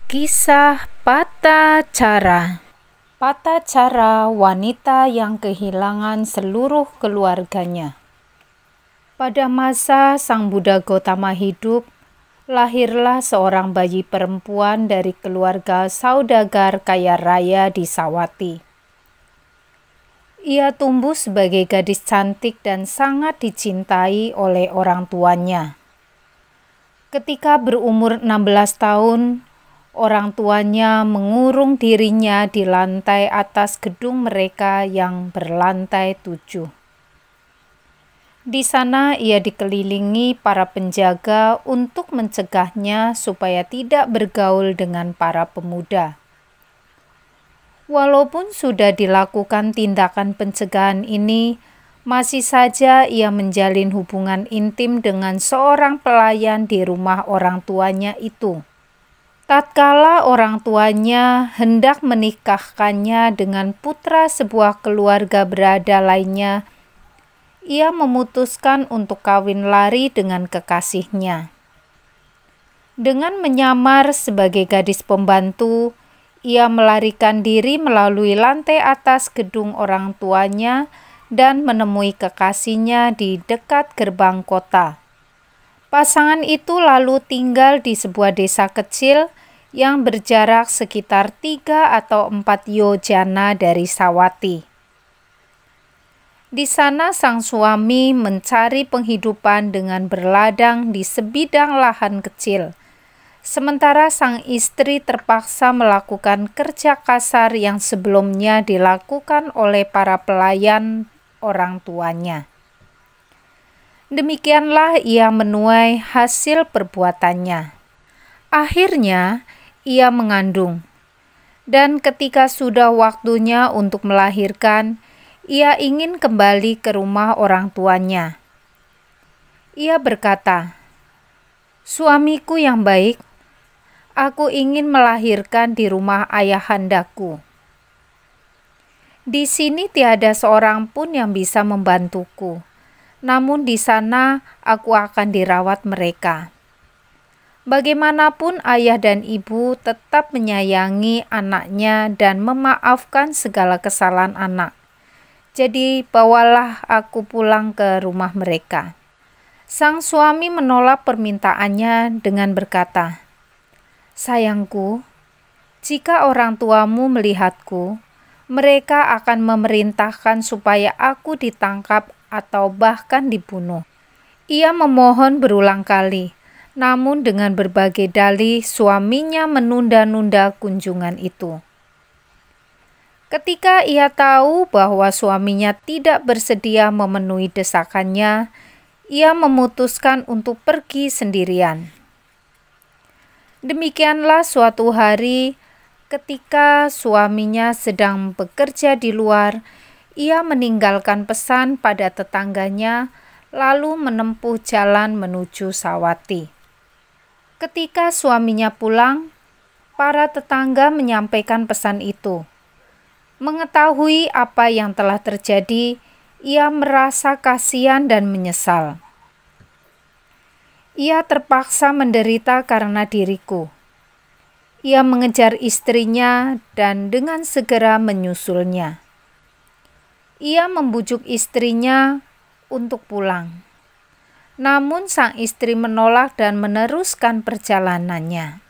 Kisah Pata Cara. Pata Cara, wanita yang kehilangan seluruh keluarganya. Pada masa Sang Buddha Gotama hidup, lahirlah seorang bayi perempuan dari keluarga saudagar kaya raya di Sawati. Ia tumbuh sebagai gadis cantik dan sangat dicintai oleh orang tuanya. Ketika berumur 16 tahun, orang tuanya mengurung dirinya di lantai atas gedung mereka yang berlantai 7. Di sana ia dikelilingi para penjaga untuk mencegahnya supaya tidak bergaul dengan para pemuda. Walaupun sudah dilakukan tindakan pencegahan ini, masih saja ia menjalin hubungan intim dengan seorang pelayan di rumah orang tuanya itu. Tatkala orang tuanya hendak menikahkannya dengan putra sebuah keluarga berada lainnya, ia memutuskan untuk kawin lari dengan kekasihnya. Dengan menyamar sebagai gadis pembantu, ia melarikan diri melalui lantai atas gedung orang tuanya dan menemui kekasihnya di dekat gerbang kota. Pasangan itu lalu tinggal di sebuah desa kecil yang berjarak sekitar 3 atau 4 yojana dari Sawati. Di sana sang suami mencari penghidupan dengan berladang di sebidang lahan kecil, sementara sang istri terpaksa melakukan kerja kasar yang sebelumnya dilakukan oleh para pelayan orang tuanya. Demikianlah ia menuai hasil perbuatannya. Akhirnya, ia mengandung. Dan ketika sudah waktunya untuk melahirkan, ia ingin kembali ke rumah orang tuanya. Ia berkata, "Suamiku yang baik, aku ingin melahirkan di rumah ayahandaku. Di sini tiada seorang pun yang bisa membantuku. Namun di sana aku akan dirawat mereka." Bagaimanapun ayah dan ibu tetap menyayangi anaknya dan memaafkan segala kesalahan anak. Jadi bawalah aku pulang ke rumah mereka. Sang suami menolak permintaannya dengan berkata, "Sayangku, jika orang tuamu melihatku, mereka akan memerintahkan supaya aku ditangkap atau bahkan dibunuh." Ia memohon berulang kali, namun dengan berbagai dalih suaminya menunda-nunda kunjungan itu. Ketika ia tahu bahwa suaminya tidak bersedia memenuhi desakannya, ia memutuskan untuk pergi sendirian. Demikianlah suatu hari, ketika suaminya sedang bekerja di luar, ia meninggalkan pesan pada tetangganya, lalu menempuh jalan menuju Sawati. Ketika suaminya pulang, para tetangga menyampaikan pesan itu. Mengetahui apa yang telah terjadi, ia merasa kasihan dan menyesal. "Ia terpaksa menderita karena diriku." Ia mengejar istrinya dan dengan segera menyusulnya. Ia membujuk istrinya untuk pulang. Namun sang istri menolak dan meneruskan perjalanannya.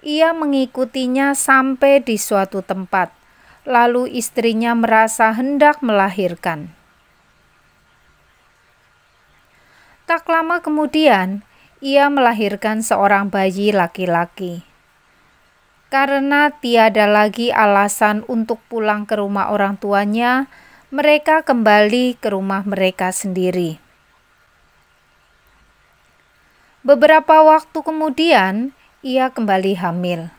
Ia mengikutinya sampai di suatu tempat, lalu istrinya merasa hendak melahirkan. Tak lama kemudian, ia melahirkan seorang bayi laki-laki. Karena tiada lagi alasan untuk pulang ke rumah orang tuanya, mereka kembali ke rumah mereka sendiri. Beberapa waktu kemudian, ia kembali hamil.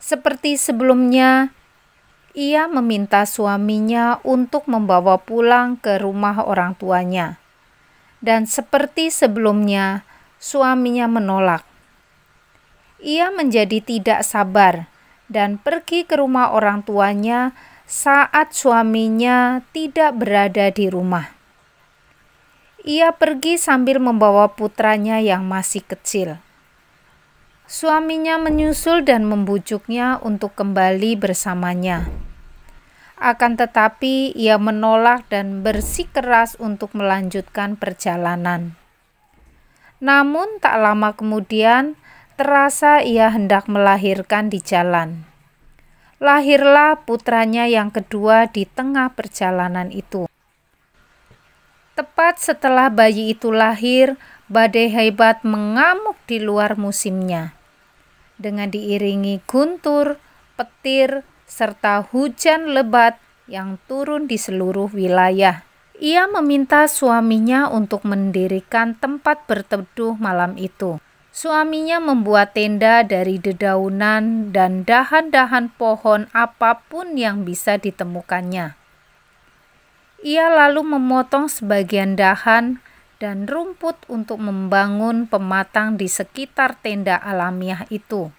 Seperti sebelumnya, ia meminta suaminya untuk membawa pulang ke rumah orang tuanya. Dan seperti sebelumnya, suaminya menolak. Ia menjadi tidak sabar dan pergi ke rumah orang tuanya saat suaminya tidak berada di rumah. Ia pergi sambil membawa putranya yang masih kecil. Suaminya menyusul dan membujuknya untuk kembali bersamanya. Akan tetapi ia menolak dan bersikeras untuk melanjutkan perjalanan. Namun tak lama kemudian terasa ia hendak melahirkan di jalan. Lahirlah putranya yang kedua di tengah perjalanan itu. Tepat setelah bayi itu lahir, badai hebat mengamuk di luar musimnya. Dengan diiringi guntur, petir, serta hujan lebat yang turun di seluruh wilayah. Ia meminta suaminya untuk mendirikan tempat berteduh malam itu. Suaminya membuat tenda dari dedaunan dan dahan-dahan pohon apapun yang bisa ditemukannya. Ia lalu memotong sebagian dahan dan rumput untuk membangun pematang di sekitar tenda alamiah itu.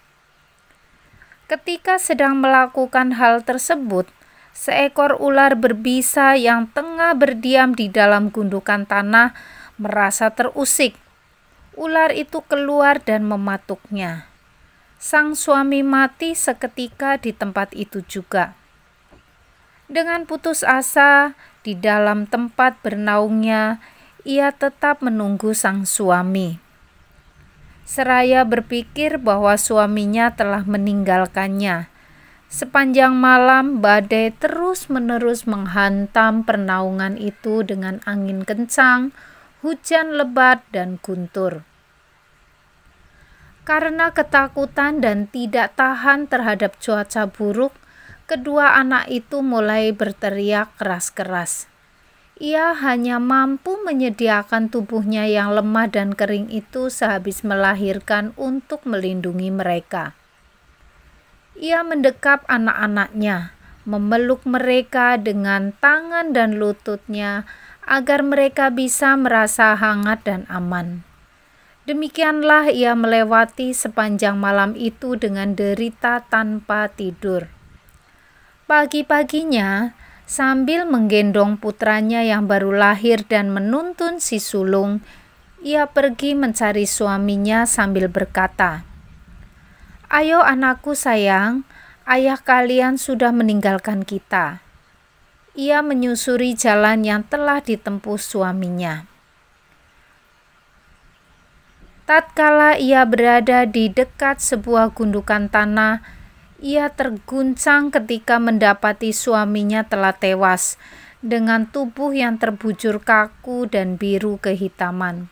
Ketika sedang melakukan hal tersebut, seekor ular berbisa yang tengah berdiam di dalam gundukan tanah merasa terusik. Ular itu keluar dan mematuknya. Sang suami mati seketika di tempat itu juga. Dengan putus asa, di dalam tempat bernaungnya, ia tetap menunggu sang suami. Seraya berpikir bahwa suaminya telah meninggalkannya. Sepanjang malam, badai terus-menerus menghantam pernaungan itu dengan angin kencang, hujan lebat, dan guntur. Karena ketakutan dan tidak tahan terhadap cuaca buruk, kedua anak itu mulai berteriak keras-keras. Ia hanya mampu menyediakan tubuhnya yang lemah dan kering itu sehabis melahirkan untuk melindungi mereka. Ia mendekap anak-anaknya, memeluk mereka dengan tangan dan lututnya agar mereka bisa merasa hangat dan aman. Demikianlah ia melewati sepanjang malam itu dengan derita tanpa tidur. Pagi-paginya, sambil menggendong putranya yang baru lahir dan menuntun si sulung, ia pergi mencari suaminya sambil berkata, "Ayo anakku sayang, ayah kalian sudah meninggalkan kita." Ia menyusuri jalan yang telah ditempuh suaminya. Tatkala ia berada di dekat sebuah gundukan tanah, ia terguncang ketika mendapati suaminya telah tewas dengan tubuh yang terbujur kaku dan biru kehitaman.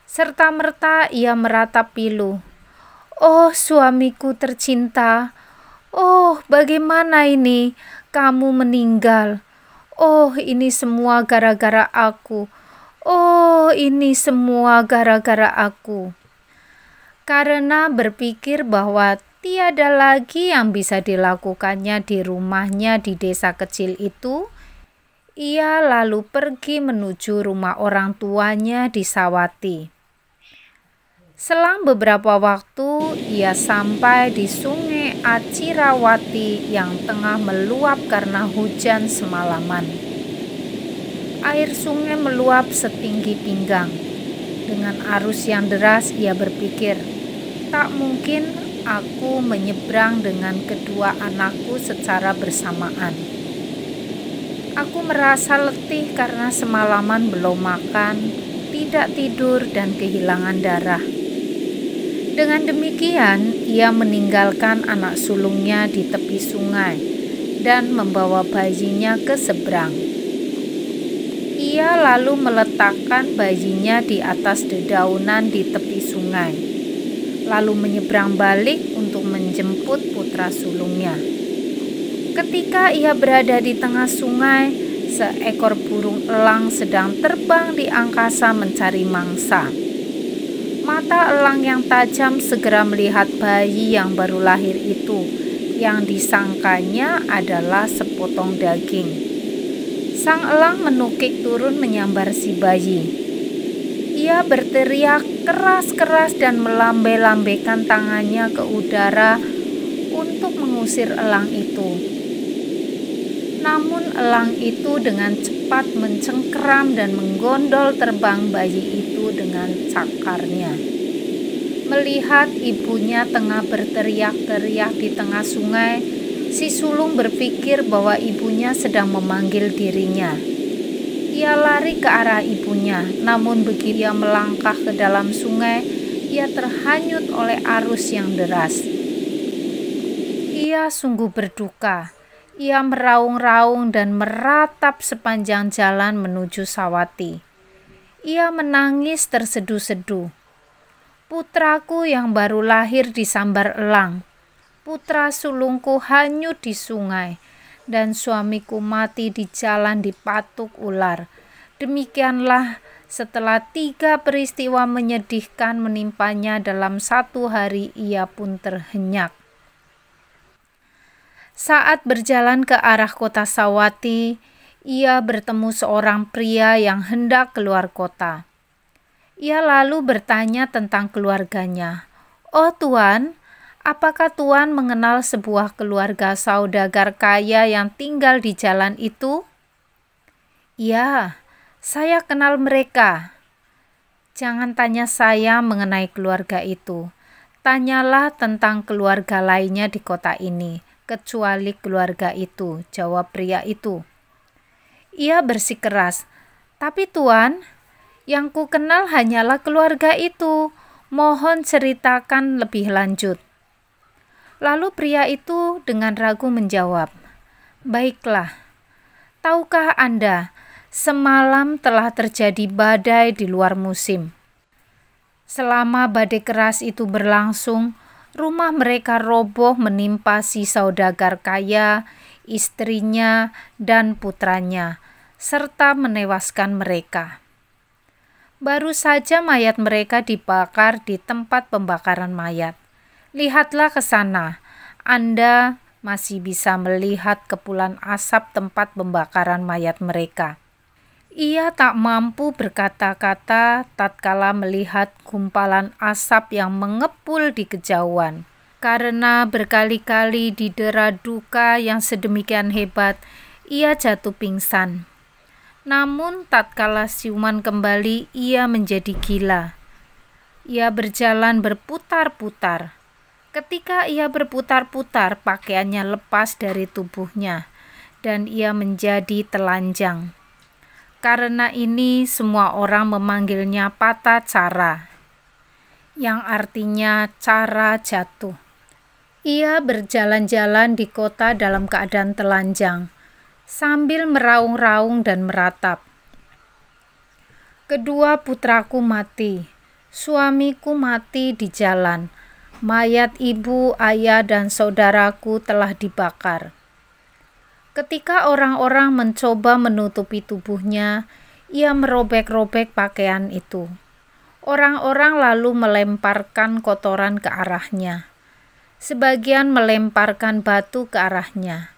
Serta-merta ia meratap pilu, "Oh suamiku tercinta, oh bagaimana ini kamu meninggal? Oh ini semua gara-gara aku, oh ini semua gara-gara aku." Karena berpikir bahwa tiada lagi yang bisa dilakukannya di rumahnya di desa kecil itu, ia lalu pergi menuju rumah orang tuanya di Sawati. Selang beberapa waktu, ia sampai di sungai Acirawati yang tengah meluap karena hujan semalaman. Air sungai meluap setinggi pinggang. Dengan arus yang deras, ia berpikir, "Tak mungkin aku menyeberang dengan kedua anakku secara bersamaan. Aku merasa letih karena semalaman belum makan, tidak tidur, dan kehilangan darah." Dengan demikian, ia meninggalkan anak sulungnya di tepi sungai dan membawa bayinya ke seberang. Ia lalu meletakkan bayinya di atas dedaunan di tepi sungai, lalu menyeberang balik untuk menjemput putra sulungnya. Ketika ia berada di tengah sungai, seekor burung elang sedang terbang di angkasa mencari mangsa. Mata elang yang tajam segera melihat bayi yang baru lahir itu, yang disangkanya adalah sepotong daging. Sang elang menukik turun menyambar si bayi. Ia berteriak keras-keras dan melambai-lambaikan tangannya ke udara untuk mengusir elang itu. Namun elang itu dengan cepat mencengkeram dan menggondol terbang bayi itu dengan cakarnya. Melihat ibunya tengah berteriak-teriak di tengah sungai, si sulung berpikir bahwa ibunya sedang memanggil dirinya. Ia lari ke arah ibunya, namun begitu ia melangkah ke dalam sungai, ia terhanyut oleh arus yang deras. Ia sungguh berduka. Ia meraung-raung dan meratap sepanjang jalan menuju Sawati. Ia menangis terseduh-seduh. Putraku yang baru lahir disambar elang. Putra sulungku hanyut di sungai, dan suamiku mati di jalan dipatuk ular. Demikianlah setelah 3 peristiwa menyedihkan menimpanya dalam 1 hari, ia pun terhenyak. Saat berjalan ke arah kota Sawati, ia bertemu seorang pria yang hendak keluar kota. Ia lalu bertanya tentang keluarganya. "Oh Tuan, apakah Tuan mengenal sebuah keluarga saudagar kaya yang tinggal di jalan itu?" "Ya, saya kenal mereka." "Jangan tanya saya mengenai keluarga itu. Tanyalah tentang keluarga lainnya di kota ini, kecuali keluarga itu," jawab pria itu. Ia bersikeras, "Tapi Tuan, yang ku kenal hanyalah keluarga itu. Mohon ceritakan lebih lanjut." Lalu pria itu dengan ragu menjawab, "Baiklah, tahukah Anda, semalam telah terjadi badai di luar musim. Selama badai keras itu berlangsung, rumah mereka roboh menimpa si saudagar kaya, istrinya, dan putranya, serta menewaskan mereka. Baru saja mayat mereka dibakar di tempat pembakaran mayat. Lihatlah ke sana, Anda masih bisa melihat kepulan asap tempat pembakaran mayat mereka." Ia tak mampu berkata-kata tatkala melihat gumpalan asap yang mengepul di kejauhan. Karena berkali-kali didera duka yang sedemikian hebat, ia jatuh pingsan. Namun tatkala siuman kembali, ia menjadi gila. Ia berjalan berputar-putar. Ketika ia berputar-putar, pakaiannya lepas dari tubuhnya, dan ia menjadi telanjang. Karena ini semua orang memanggilnya Patacara, yang artinya cara jatuh. Ia berjalan-jalan di kota dalam keadaan telanjang, sambil meraung-raung dan meratap, "Kedua putraku mati, suamiku mati di jalan, mayat ibu, ayah, dan saudaraku telah dibakar." Ketika orang-orang mencoba menutupi tubuhnya, ia merobek-robek pakaian itu. Orang-orang lalu melemparkan kotoran ke arahnya. Sebagian melemparkan batu ke arahnya,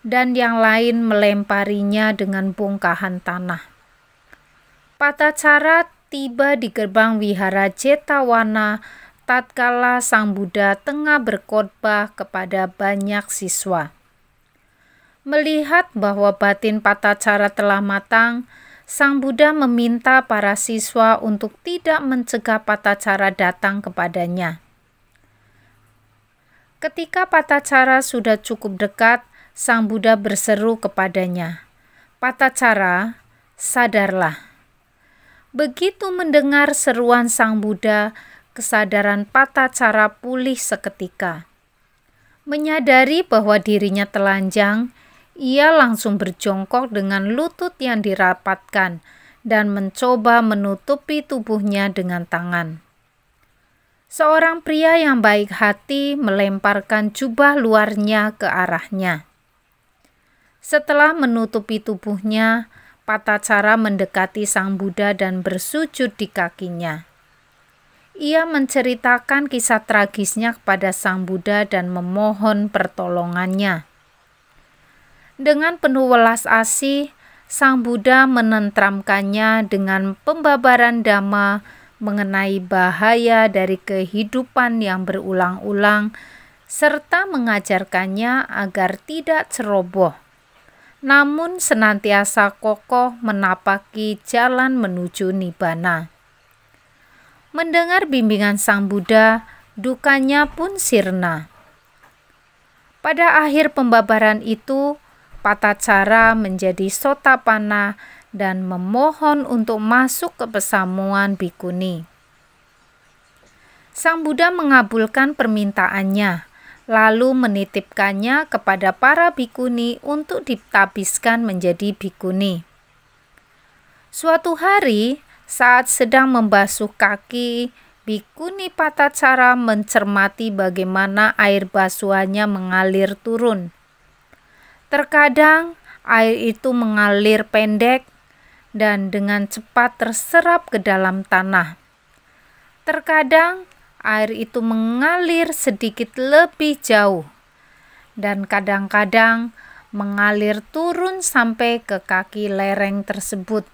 dan yang lain melemparinya dengan bongkahan tanah. Patacara tiba di gerbang wihara Jetawana tatkala Sang Buddha tengah berkhotbah kepada banyak siswa. Melihat bahwa batin Patacara telah matang, Sang Buddha meminta para siswa untuk tidak mencegah Patacara datang kepadanya. Ketika Patacara sudah cukup dekat, Sang Buddha berseru kepadanya, "Patacara, sadarlah." Begitu mendengar seruan Sang Buddha, kesadaran Patacara pulih seketika. Menyadari bahwa dirinya telanjang, ia langsung berjongkok dengan lutut yang dirapatkan dan mencoba menutupi tubuhnya dengan tangan. Seorang pria yang baik hati melemparkan jubah luarnya ke arahnya. Setelah menutupi tubuhnya, Patacara mendekati Sang Buddha dan bersujud di kakinya. Ia menceritakan kisah tragisnya kepada Sang Buddha dan memohon pertolongannya. Dengan penuh welas asih, Sang Buddha menentramkannya dengan pembabaran dhamma mengenai bahaya dari kehidupan yang berulang-ulang, serta mengajarkannya agar tidak ceroboh. namun senantiasa kokoh menapaki jalan menuju Nibbana. Mendengar bimbingan Sang Buddha, dukanya pun sirna. Pada akhir pembabaran itu, Patacara menjadi Sotapanna dan memohon untuk masuk ke pesamuan bikuni. Sang Buddha mengabulkan permintaannya, lalu menitipkannya kepada para bikuni untuk ditabiskan menjadi bikuni. Suatu hari, saat sedang membasuh kaki, Bikuni Patacara mencermati bagaimana air basuhannya mengalir turun. Terkadang air itu mengalir pendek dan dengan cepat terserap ke dalam tanah. Terkadang air itu mengalir sedikit lebih jauh dan kadang-kadang mengalir turun sampai ke kaki lereng tersebut.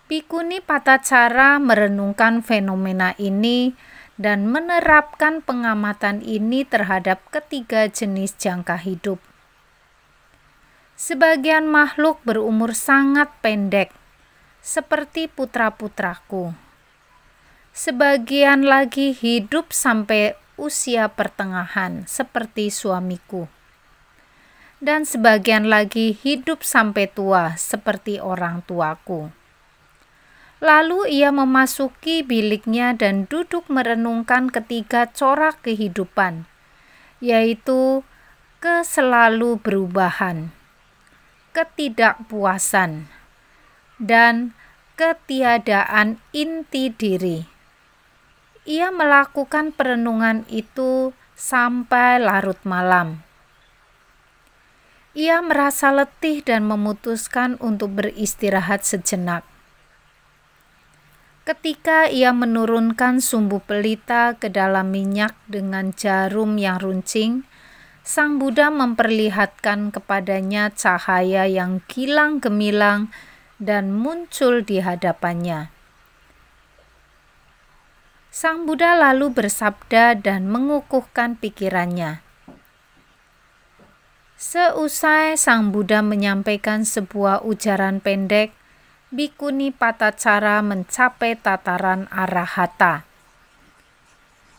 Bikuni Patacara merenungkan fenomena ini dan menerapkan pengamatan ini terhadap ketiga jenis jangka hidup. Sebagian makhluk berumur sangat pendek, seperti putra-putraku. Sebagian lagi hidup sampai usia pertengahan, seperti suamiku. Dan sebagian lagi hidup sampai tua, seperti orang tuaku. Lalu ia memasuki biliknya dan duduk merenungkan ketiga corak kehidupan, yaitu keselalu berubahan, ketidakpuasan, dan ketiadaan inti diri. Ia melakukan perenungan itu sampai larut malam. Ia merasa letih dan memutuskan untuk beristirahat sejenak. Ketika ia menurunkan sumbu pelita ke dalam minyak dengan jarum yang runcing, Sang Buddha memperlihatkan kepadanya cahaya yang gilang gemilang dan muncul di hadapannya. Sang Buddha lalu bersabda dan mengukuhkan pikirannya. Seusai Sang Buddha menyampaikan sebuah ujaran pendek, Bikuni Patacara mencapai tataran arahata.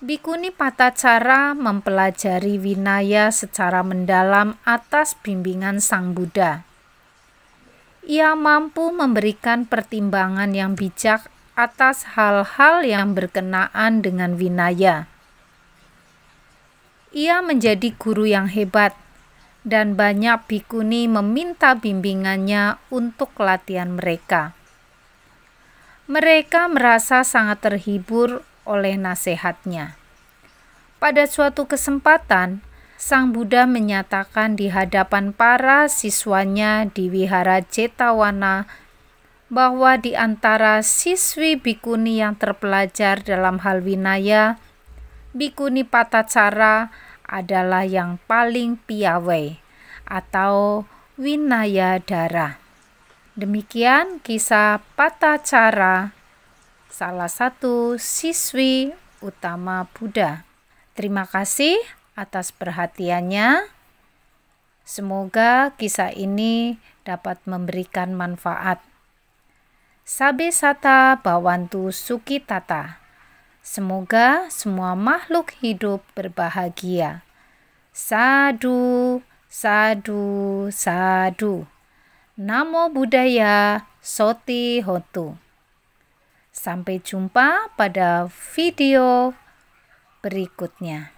Bikuni Patacara mempelajari Vinaya secara mendalam atas bimbingan Sang Buddha. Ia mampu memberikan pertimbangan yang bijak atas hal-hal yang berkenaan dengan Vinaya. Ia menjadi guru yang hebat, dan banyak bikuni meminta bimbingannya untuk latihan mereka. Mereka merasa sangat terhibur oleh nasihatnya. Pada suatu kesempatan, Sang Buddha menyatakan di hadapan para siswanya di Wihara Jetavana bahwa di antara siswi bikuni yang terpelajar dalam hal Vinaya, Bikuni Patacara adalah yang paling piawai atau Winayadhara. Demikian kisah Patacara, salah satu siswi utama Buddha. Terima kasih atas perhatiannya. Semoga kisah ini dapat memberikan manfaat. Sabe sata bhavantu sukhitata. Semoga semua makhluk hidup berbahagia. Sadu, sadu, sadu. Namo Buddhaya, Soti Hotu. Sampai jumpa pada video berikutnya.